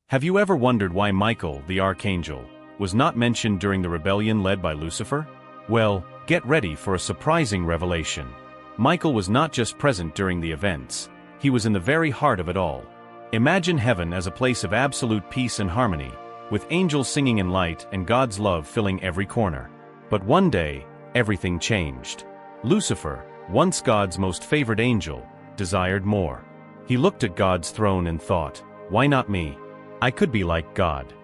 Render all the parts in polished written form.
Have you ever wondered why Michael, the archangel, was not mentioned during the rebellion led by Lucifer? Well, get ready for a surprising revelation. Michael was not just present during the events, he was in the very heart of it all. Imagine heaven as a place of absolute peace and harmony, with angels singing in light and God's love filling every corner. But one day, everything changed. Lucifer, once God's most favored angel, desired more. He looked at God's throne and thought, "Why not me? I could be like God."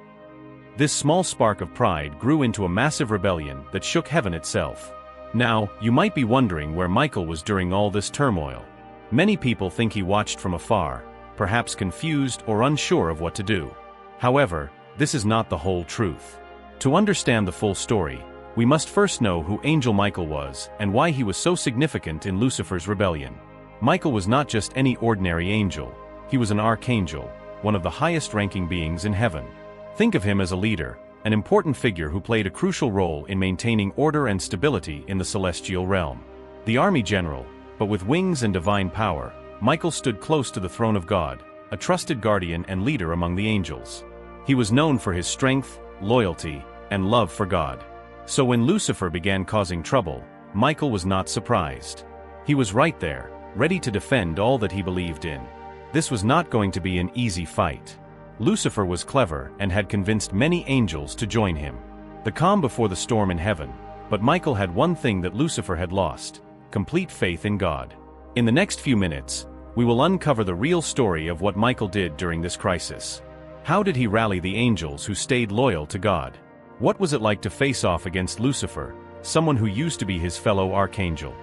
This small spark of pride grew into a massive rebellion that shook heaven itself. Now, you might be wondering where Michael was during all this turmoil. Many people think he watched from afar, perhaps confused or unsure of what to do. However, this is not the whole truth. To understand the full story, we must first know who Angel Michael was and why he was so significant in Lucifer's rebellion. Michael was not just any ordinary angel, he was an archangel, one of the highest-ranking beings in heaven. Think of him as a leader, an important figure who played a crucial role in maintaining order and stability in the celestial realm. The army general, but with wings and divine power, Michael stood close to the throne of God, a trusted guardian and leader among the angels. He was known for his strength, loyalty, and love for God. So when Lucifer began causing trouble, Michael was not surprised. He was right there, ready to defend all that he believed in. This was not going to be an easy fight. Lucifer was clever and had convinced many angels to join him. The calm before the storm in heaven, but Michael had one thing that Lucifer had lost: complete faith in God. In the next few minutes, we will uncover the real story of what Michael did during this crisis. How did he rally the angels who stayed loyal to God? What was it like to face off against Lucifer, someone who used to be his fellow archangel?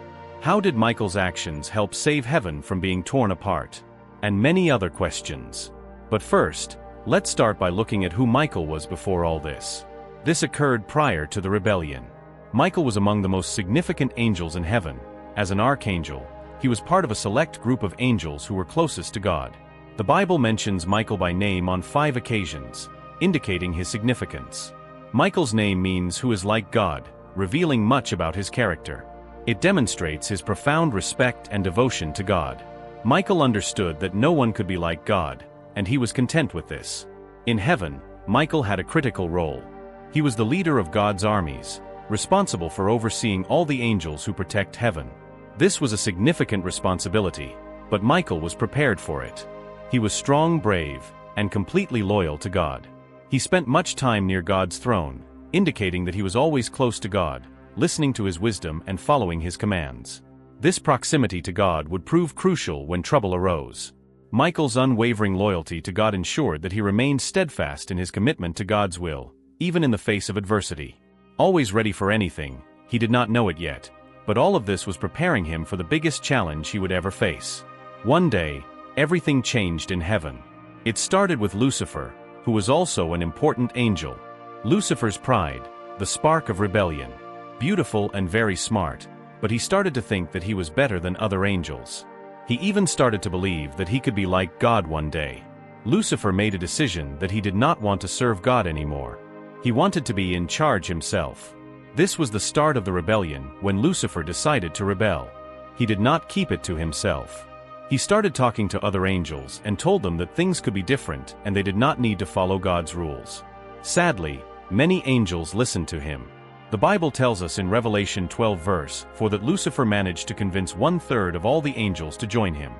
How did Michael's actions help save heaven from being torn apart? And many other questions. But first, let's start by looking at who Michael was before all this. This occurred prior to the rebellion. Michael was among the most significant angels in heaven. As an archangel, he was part of a select group of angels who were closest to God. The Bible mentions Michael by name on 5 occasions, indicating his significance. Michael's name means "who is like God," revealing much about his character. It demonstrates his profound respect and devotion to God. Michael understood that no one could be like God, and he was content with this. In heaven, Michael had a critical role. He was the leader of God's armies, responsible for overseeing all the angels who protect heaven. This was a significant responsibility, but Michael was prepared for it. He was strong, brave, and completely loyal to God. He spent much time near God's throne, indicating that he was always close to God, listening to his wisdom and following his commands. This proximity to God would prove crucial when trouble arose. Michael's unwavering loyalty to God ensured that he remained steadfast in his commitment to God's will, even in the face of adversity. Always ready for anything, he did not know it yet, but all of this was preparing him for the biggest challenge he would ever face. One day, everything changed in heaven. It started with Lucifer, who was also an important angel. Lucifer's pride, the spark of rebellion. Beautiful and very smart, but he started to think that he was better than other angels. He even started to believe that he could be like God one day. Lucifer made a decision that he did not want to serve God anymore. He wanted to be in charge himself. This was the start of the rebellion when Lucifer decided to rebel. He did not keep it to himself. He started talking to other angels and told them that things could be different and they did not need to follow God's rules. Sadly, many angels listened to him. The Bible tells us in Revelation 12 verse 4 that Lucifer managed to convince 1/3 of all the angels to join him.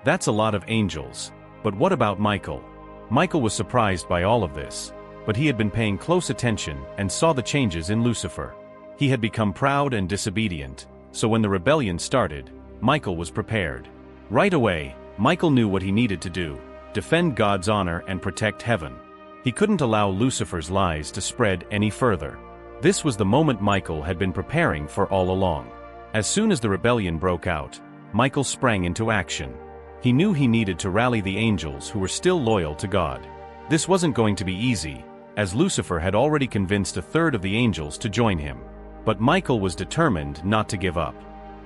That's a lot of angels. But what about Michael? Michael was surprised by all of this, but he had been paying close attention and saw the changes in Lucifer. He had become proud and disobedient, so when the rebellion started, Michael was prepared. Right away, Michael knew what he needed to do: defend God's honor and protect heaven. He couldn't allow Lucifer's lies to spread any further. This was the moment Michael had been preparing for all along. As soon as the rebellion broke out, Michael sprang into action. He knew he needed to rally the angels who were still loyal to God. This wasn't going to be easy, as Lucifer had already convinced 1/3 of the angels to join him. But Michael was determined not to give up.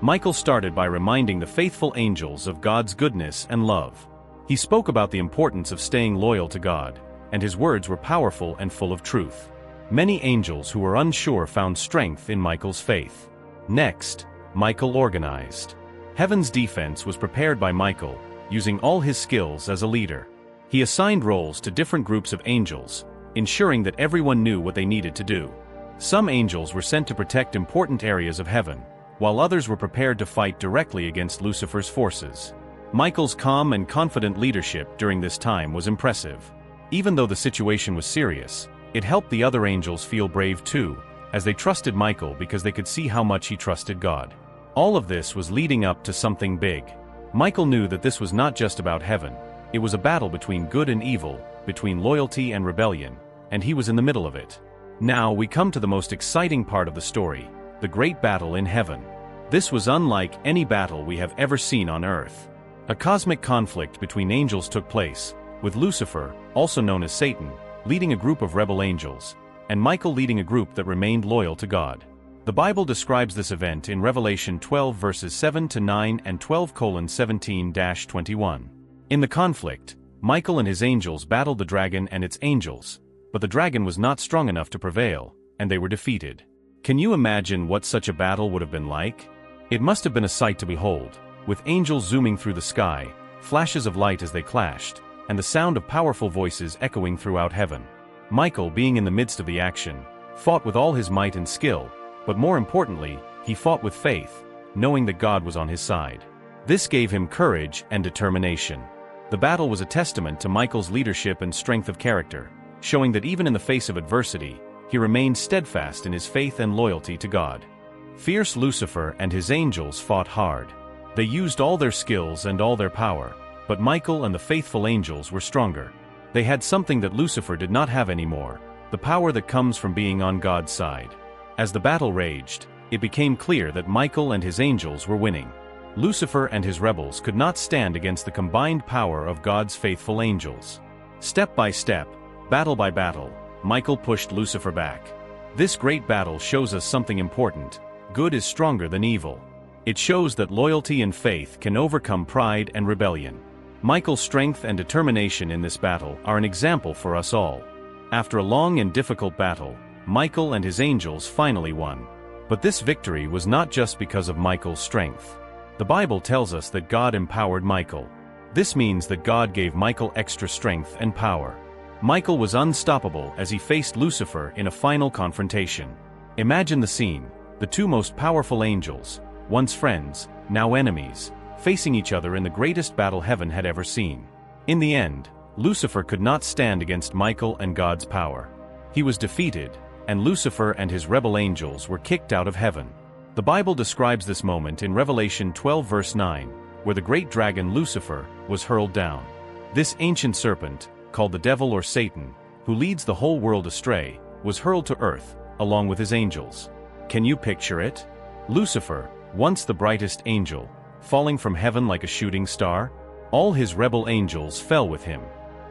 Michael started by reminding the faithful angels of God's goodness and love. He spoke about the importance of staying loyal to God, and his words were powerful and full of truth. Many angels who were unsure found strength in Michael's faith. Next, Michael organized. Heaven's defense was prepared by Michael, using all his skills as a leader. He assigned roles to different groups of angels, ensuring that everyone knew what they needed to do. Some angels were sent to protect important areas of heaven, while others were prepared to fight directly against Lucifer's forces. Michael's calm and confident leadership during this time was impressive. Even though the situation was serious, it helped the other angels feel brave too, as they trusted Michael because they could see how much he trusted God. All of this was leading up to something big. Michael knew that this was not just about heaven. It was a battle between good and evil, between loyalty and rebellion, and he was in the middle of it. Now we come to the most exciting part of the story, the great battle in heaven. This was unlike any battle we have ever seen on earth. A cosmic conflict between angels took place, with Lucifer, also known as Satan, leading a group of rebel angels, and Michael leading a group that remained loyal to God. The Bible describes this event in Revelation 12 verses 7-9 and 12:17-21. In the conflict, Michael and his angels battled the dragon and its angels, but the dragon was not strong enough to prevail, and they were defeated. Can you imagine what such a battle would have been like? It must have been a sight to behold, with angels zooming through the sky, flashes of light as they clashed, and the sound of powerful voices echoing throughout heaven. Michael, being in the midst of the action, fought with all his might and skill, but more importantly, he fought with faith, knowing that God was on his side. This gave him courage and determination. The battle was a testament to Michael's leadership and strength of character, showing that even in the face of adversity, he remained steadfast in his faith and loyalty to God. Fierce Lucifer and his angels fought hard. They used all their skills and all their power, but Michael and the faithful angels were stronger. They had something that Lucifer did not have anymore, the power that comes from being on God's side. As the battle raged, it became clear that Michael and his angels were winning. Lucifer and his rebels could not stand against the combined power of God's faithful angels. Step by step, battle by battle, Michael pushed Lucifer back. This great battle shows us something important: good is stronger than evil. It shows that loyalty and faith can overcome pride and rebellion. Michael's strength and determination in this battle are an example for us all. After a long and difficult battle, Michael and his angels finally won. But this victory was not just because of Michael's strength. The Bible tells us that God empowered Michael. This means that God gave Michael extra strength and power. Michael was unstoppable as he faced Lucifer in a final confrontation. Imagine the scene: the two most powerful angels, once friends, now enemies, facing each other in the greatest battle heaven had ever seen. In the end, Lucifer could not stand against Michael and God's power. He was defeated, and Lucifer and his rebel angels were kicked out of heaven. The Bible describes this moment in Revelation 12 verse 9, where the great dragon Lucifer was hurled down. This ancient serpent, called the devil or Satan, who leads the whole world astray, was hurled to earth, along with his angels. Can you picture it? Lucifer, once the brightest angel, falling from heaven like a shooting star? All his rebel angels fell with him.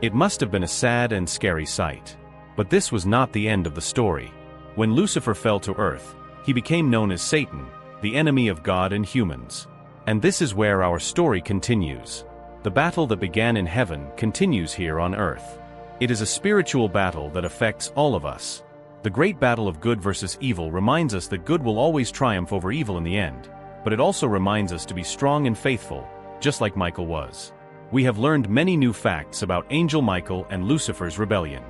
It must have been a sad and scary sight. But this was not the end of the story. When Lucifer fell to earth, he became known as Satan, the enemy of God and humans. And this is where our story continues. The battle that began in heaven continues here on earth. It is a spiritual battle that affects all of us. The great battle of good versus evil reminds us that good will always triumph over evil in the end, but it also reminds us to be strong and faithful, just like Michael was. We have learned many new facts about Angel Michael and Lucifer's rebellion.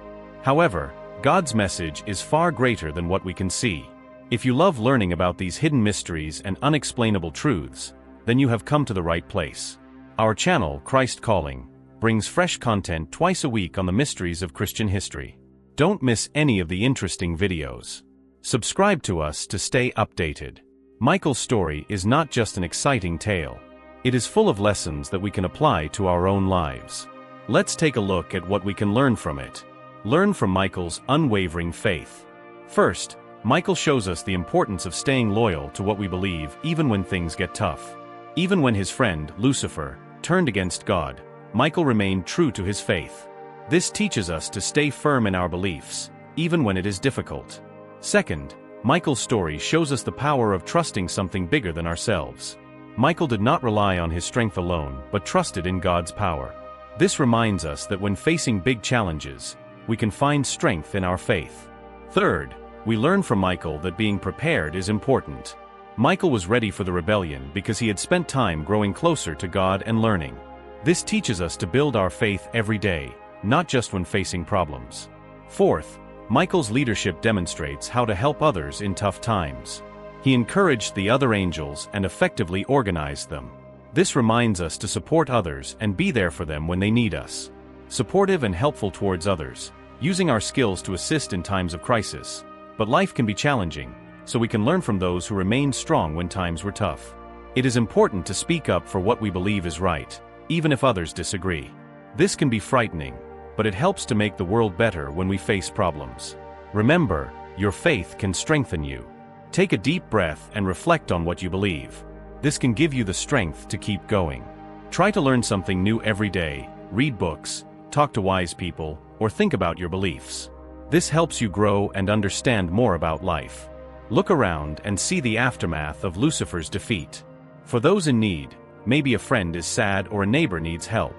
However, God's message is far greater than what we can see. If you love learning about these hidden mysteries and unexplainable truths, then you have come to the right place. Our channel, Christ Calling, brings fresh content twice a week on the mysteries of Christian history. Don't miss any of the interesting videos. Subscribe to us to stay updated. Michael's story is not just an exciting tale. It is full of lessons that we can apply to our own lives. Let's take a look at what we can learn from it. Learn from Michael's unwavering faith. First, Michael shows us the importance of staying loyal to what we believe even when things get tough. Even when his friend, Lucifer, turned against God, Michael remained true to his faith. This teaches us to stay firm in our beliefs, even when it is difficult. Second, Michael's story shows us the power of trusting something bigger than ourselves. Michael did not rely on his strength alone, but trusted in God's power. This reminds us that when facing big challenges, we can find strength in our faith. Third, we learn from Michael that being prepared is important. Michael was ready for the rebellion because he had spent time growing closer to God and learning. This teaches us to build our faith every day, not just when facing problems. Fourth, Michael's leadership demonstrates how to help others in tough times. He encouraged the other angels and effectively organized them. This reminds us to support others and be there for them when they need us. Supportive and helpful towards others, using our skills to assist in times of crisis. But life can be challenging, so we can learn from those who remained strong when times were tough. It is important to speak up for what we believe is right, even if others disagree. This can be frightening, but it helps to make the world better when we face problems. Remember, your faith can strengthen you. Take a deep breath and reflect on what you believe. This can give you the strength to keep going. Try to learn something new every day, read books, talk to wise people, or think about your beliefs. This helps you grow and understand more about life. Look around and see the aftermath of Lucifer's defeat. For those in need, maybe a friend is sad or a neighbor needs help.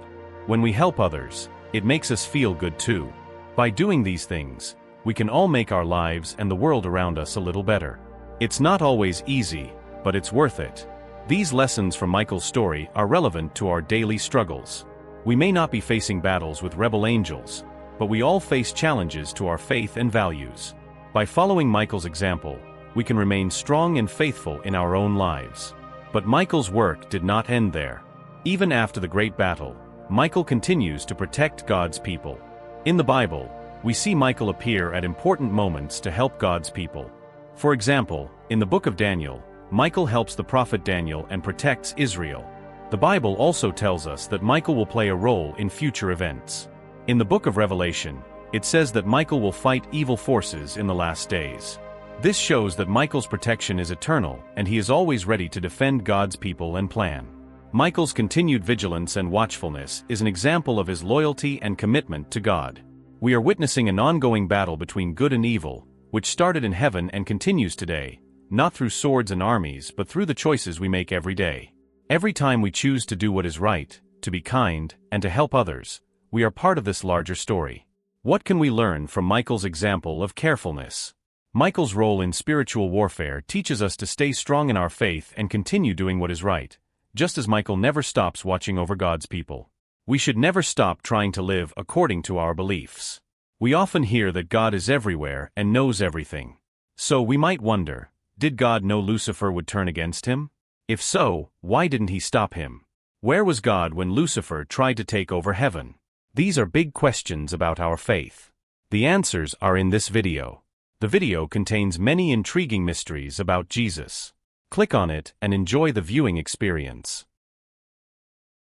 When we help others, it makes us feel good too. By doing these things, we can all make our lives and the world around us a little better. It's not always easy, but it's worth it. These lessons from Michael's story are relevant to our daily struggles. We may not be facing battles with rebel angels, but we all face challenges to our faith and values. By following Michael's example, we can remain strong and faithful in our own lives. But Michael's work did not end there. Even after the great battle, Michael continues to protect God's people. In the Bible, we see Michael appear at important moments to help God's people. For example, in the book of Daniel, Michael helps the prophet Daniel and protects Israel. The Bible also tells us that Michael will play a role in future events. In the book of Revelation, it says that Michael will fight evil forces in the last days. This shows that Michael's protection is eternal, and he is always ready to defend God's people and plan. Michael's continued vigilance and watchfulness is an example of his loyalty and commitment to God. We are witnessing an ongoing battle between good and evil, which started in heaven and continues today, not through swords and armies but through the choices we make every day. Every time we choose to do what is right, to be kind, and to help others, we are part of this larger story. What can we learn from Michael's example of carefulness? Michael's role in spiritual warfare teaches us to stay strong in our faith and continue doing what is right, just as Michael never stops watching over God's people. We should never stop trying to live according to our beliefs. We often hear that God is everywhere and knows everything. So we might wonder, did God know Lucifer would turn against him? If so, why didn't he stop him? Where was God when Lucifer tried to take over heaven? These are big questions about our faith. The answers are in this video. The video contains many intriguing mysteries about Jesus. Click on it and enjoy the viewing experience.